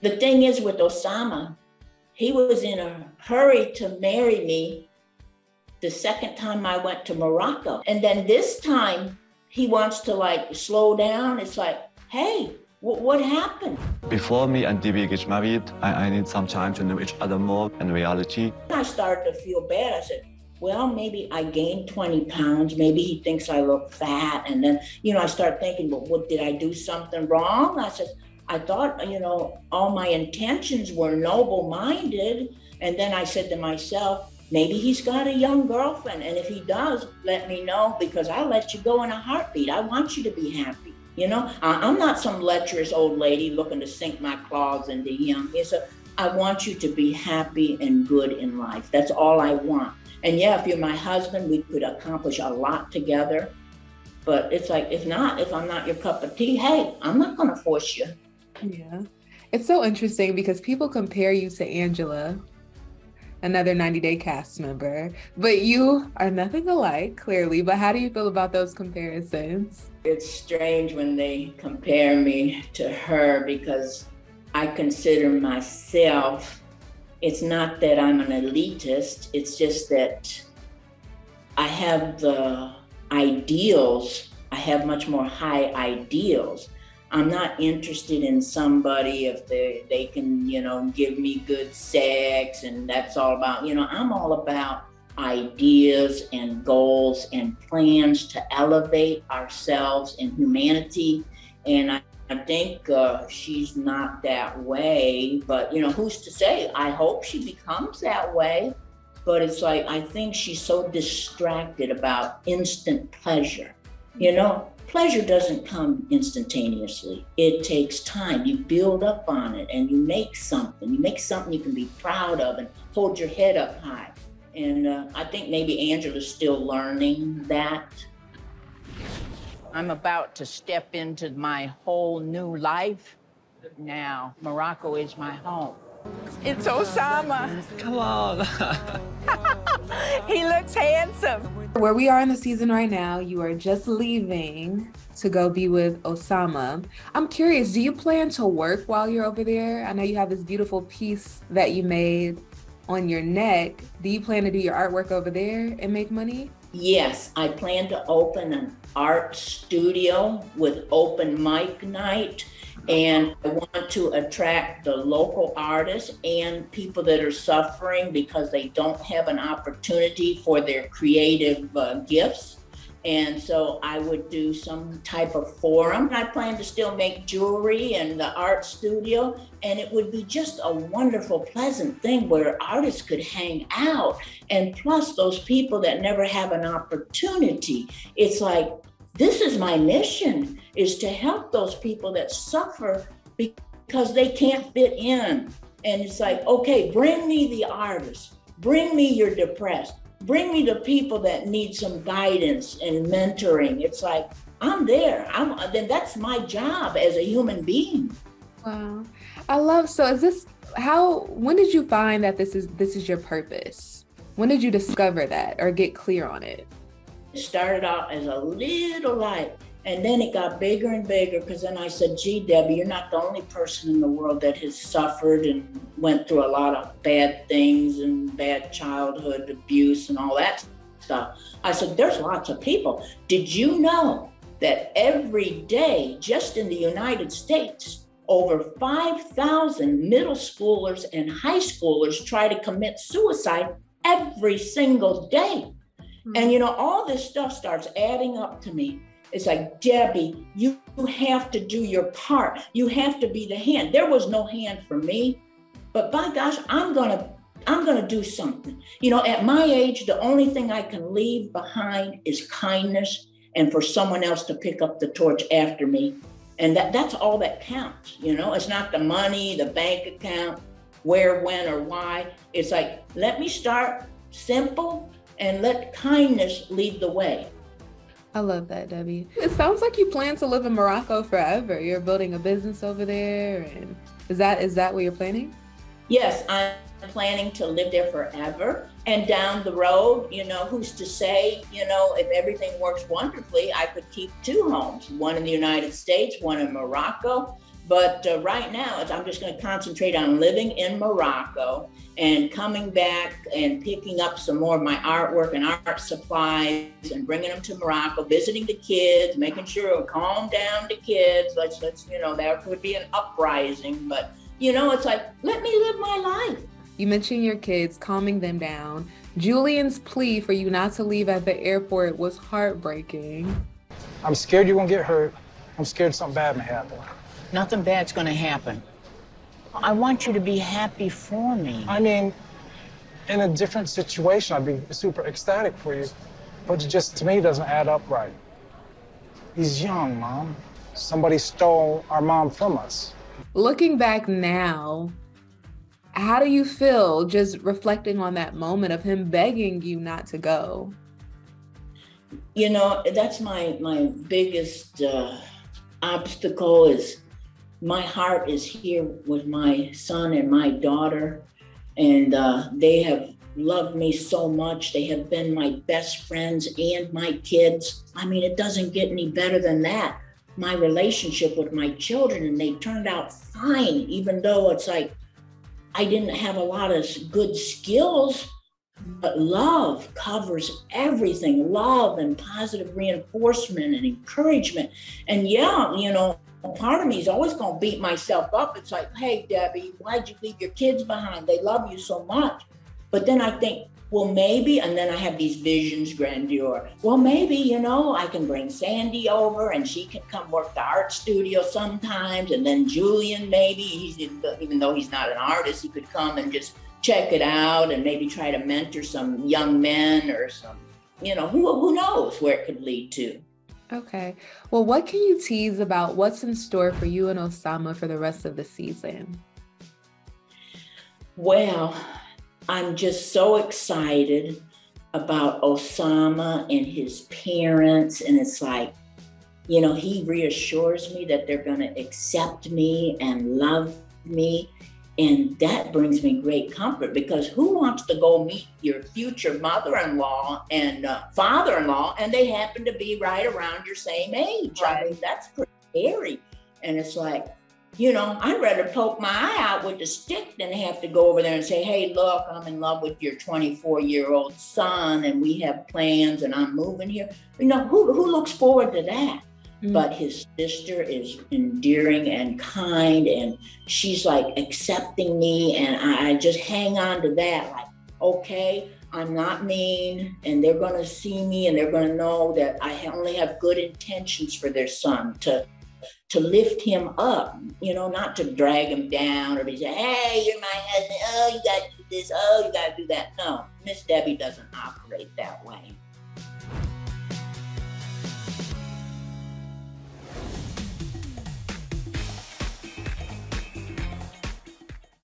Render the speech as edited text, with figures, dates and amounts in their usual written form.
The thing is with Oussama, he was in a hurry to marry me the second time I went to Morocco. And then this time he wants to like slow down. It's like, hey, what happened? Before me and Debbie get married, I need some time to know each other more in reality. I started to feel bad. I said, well, maybe I gained 20 pounds. Maybe he thinks I look fat. And then, I started thinking, well, what, did I do something wrong? I said, I thought, all my intentions were noble-minded. And then I said to myself, maybe he's got a young girlfriend. And if he does, let me know, because I'll let you go in a heartbeat. I want you to be happy. I'm not some lecherous old lady looking to sink my claws into him. I want you to be happy and good in life. That's all I want. And yeah, if you're my husband, we could accomplish a lot together. But it's like, if I'm not your cup of tea, hey, I'm not going to force you. Yeah. It's so interesting because people compare you to Angela, another 90 Day cast member, but you are nothing alike, clearly. But how do you feel about those comparisons? It's strange when they compare me to her, because I consider myself, it's not that I'm an elitist, it's just that I have the ideals, I have much more high ideals. I'm not interested in somebody if they can, give me good sex and that's all about, I'm all about ideas and goals and plans to elevate ourselves in humanity. And I think she's not that way, but who's to say? I hope she becomes that way. But it's like, I think she's so distracted about instant pleasure. Pleasure doesn't come instantaneously. It takes time. You build up on it and you make something. You make something you can be proud of and hold your head up high. And I think maybe Angela's still learning that. I'm about to step into my whole new life. Now, Morocco is my home. It's Oussama. Come on. He looks handsome. Where we are in the season right now, you are just leaving to go be with Oussama. I'm curious, do you plan to work while you're over there? I know you have this beautiful piece that you made on your neck. Do you plan to do your artwork over there and make money? Yes, I plan to open an art studio with open mic night. And I want to attract the local artists and people that are suffering because they don't have an opportunity for their creative gifts. And so I would do some type of forum. I plan to still make jewelry and the art studio, and it would be just a wonderful, pleasant thing where artists could hang out. And plus those people that never have an opportunity, it's like, this is my mission, is to help those people that suffer because they can't fit in. And it's like, okay, bring me the artists, bring me your depressed, bring me the people that need some guidance and mentoring. It's like, I'm there. Then that's my job as a human being. Wow. When did you find that this is your purpose? When did you discover that or get clear on it? It started out as a little light, and then it got bigger and bigger, because then I said, gee, Debbie, you're not the only person in the world that has suffered and went through a lot of bad things and bad childhood abuse and all that stuff. I said, there's lots of people. Did you know that every day, just in the United States, over 5,000 middle schoolers and high schoolers try to commit suicide every single day? And all this stuff starts adding up to me. It's like, Debbie, you have to do your part. You have to be the hand. There was no hand for me, but by gosh, I'm gonna do something. At my age, the only thing I can leave behind is kindness, and for someone else to pick up the torch after me. And that's all that counts. It's not the money, the bank account, where, when, or why. It's like, let me start simple and let kindness lead the way. I love that, Debbie. It sounds like you plan to live in Morocco forever. You're building a business over there. And is that what you're planning? Yes, I'm planning to live there forever. And down the road, who's to say, if everything works wonderfully, I could keep 2 homes, one in the United States, one in Morocco. But right now, I'm just going to concentrate on living in Morocco and coming back and picking up some more of my artwork and art supplies and bringing them to Morocco, visiting the kids, making sure calm down the kids. Let's there could be an uprising, but it's like, let me live my life. You mentioned your kids, calming them down. Julian's plea for you not to leave at the airport was heartbreaking. I'm scared you're gonna get hurt. I'm scared something bad may happen. Nothing bad's gonna happen. I want you to be happy for me. I mean, in a different situation, I'd be super ecstatic for you. But it just, to me, doesn't add up right. He's young, Mom. Somebody stole our mom from us. Looking back now, how do you feel just reflecting on that moment of him begging you not to go? That's my biggest obstacle is my heart is here with my son and my daughter, and they have loved me so much. They have been my best friends and my kids. I mean, it doesn't get any better than that. My relationship with my children, and they turned out fine, even though it's like I didn't have a lot of good skills, but love covers everything. Love and positive reinforcement and encouragement. And part of me is always going to beat myself up. It's like, hey, Debbie, why'd you leave your kids behind? They love you so much. But then I think, well, maybe, and then I have these visions, grandeur. Well, maybe, I can bring Sandy over and she can come work the art studio sometimes. And then Julian, maybe, even though he's not an artist, he could come and just check it out and maybe try to mentor some young men or some, who knows where it could lead to. Okay. Well, what can you tease about what's in store for you and Oussama for the rest of the season? Well, I'm just so excited about Oussama and his parents. And it's like, he reassures me that they're going to accept me and love me. And that brings me great comfort, because who wants to go meet your future mother-in-law and father-in-law and they happen to be right around your same age? Right. I mean, that's pretty scary. And it's like, I'd rather poke my eye out with a stick than have to go over there and say, hey, look, I'm in love with your 24-year-old son and we have plans and I'm moving here. Who looks forward to that? Mm-hmm. But his sister is endearing and kind, and she's like accepting me, and I just hang on to that. Like, okay, I'm not mean, and they're going to see me, and they're going to know that I only have good intentions for their son, to lift him up, not to drag him down or to say, hey, you're my husband. Oh, you got to do this. Oh, you got to do that. No, Miss Debbie doesn't operate that way.